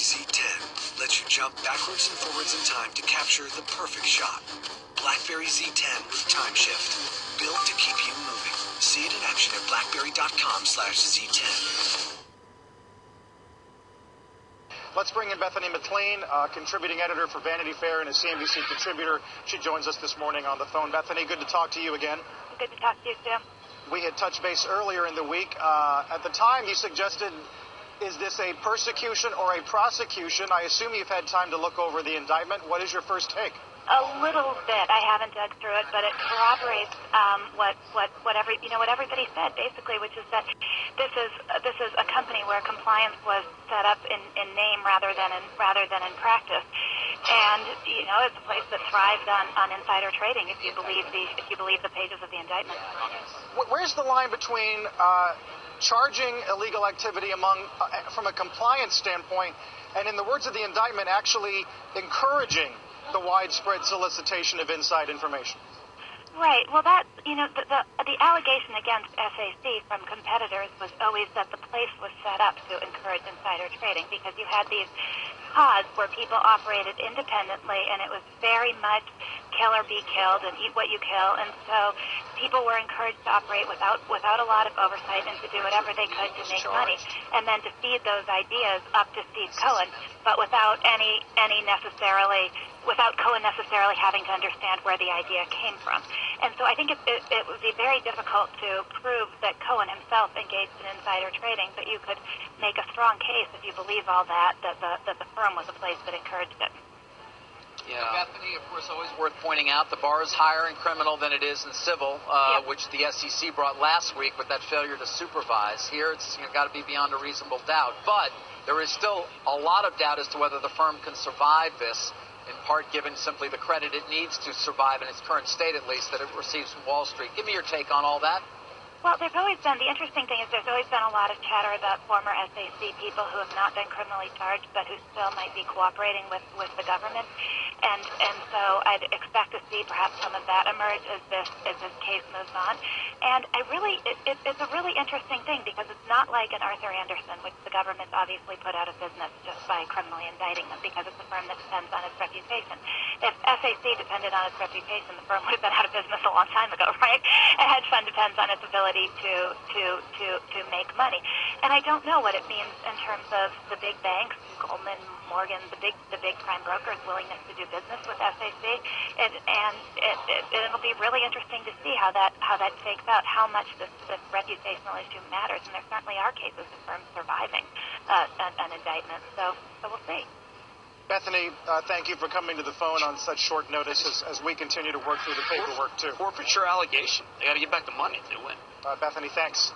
Z10 lets you jump backwards and forwards in time to capture the perfect shot. BlackBerry Z10 with Time Shift, built to keep you moving. See it in action at blackberry.com/Z10. Let's bring in Bethany McLean, contributing editor for Vanity Fair and a CNBC contributor. She joins us this morning on the phone. Bethany, good to talk to you again. Good to talk to you, too. We had touched base earlier in the week. At the time, you suggested, is this a persecution or a prosecution? I assume you've had time to look over the indictment. What is your first take? A little bit. I haven't dug through it, but it corroborates what everybody said, basically, which is that this is a company where compliance was set up in name rather than in practice, and it's a place that thrives on insider trading. If you believe the pages of the indictment. Where's the line between charging illegal activity from a compliance standpoint, and in the words of the indictment, actually encouraging the widespread solicitation of inside information? Right. Well, that's, the allegation against SAC from competitors was always that the place was set up to encourage insider trading, because you had these pods where people operated independently, and it was very much kill or be killed and eat what you kill, and so people were encouraged to operate without a lot of oversight and to do whatever they could to make money, and then to feed those ideas up to Steve Cohen, but without Cohen necessarily having to understand where the idea came from. And so I think it would be very difficult to prove that Cohen himself engaged in insider trading, but you could make a strong case, if you believe all that the firm was a place that encouraged it. Yeah. Bethany, of course, always worth pointing out, the bar is higher in criminal than it is in civil, which the SEC brought last week with that failure to supervise. Here, it's got to be beyond a reasonable doubt. But there is still a lot of doubt as to whether the firm can survive this, in part given simply the credit it needs to survive in its current state, at least, that it receives from Wall Street. Give me your take on all that. Well, the interesting thing is there's always been a lot of chatter about former SAC people who have not been criminally charged, but who still might be cooperating with the government. And so I'd expect to see perhaps some of that emerge as this case moves on. And it's a really interesting thing, because it's not like an Arthur Andersen, which the government obviously put out of business just by criminally indicting them, because it's a firm that depends on its reputation. If SAC depended on its reputation, the firm would have been out of business a long time ago, right? A hedge fund depends on its ability to make money. And I don't know what it means in terms of the big banks, Goldman, Morgan, the big prime brokers' willingness to do business with SAC. It'll be really interesting to see how that shakes out, how much this reputational issue matters. And there certainly are cases of firms surviving an indictment. So we'll see. Bethany, thank you for coming to the phone on such short notice as we continue to work through the paperwork, too. Forfeiture allegation. They got to get back the money if they win. Bethany, thanks.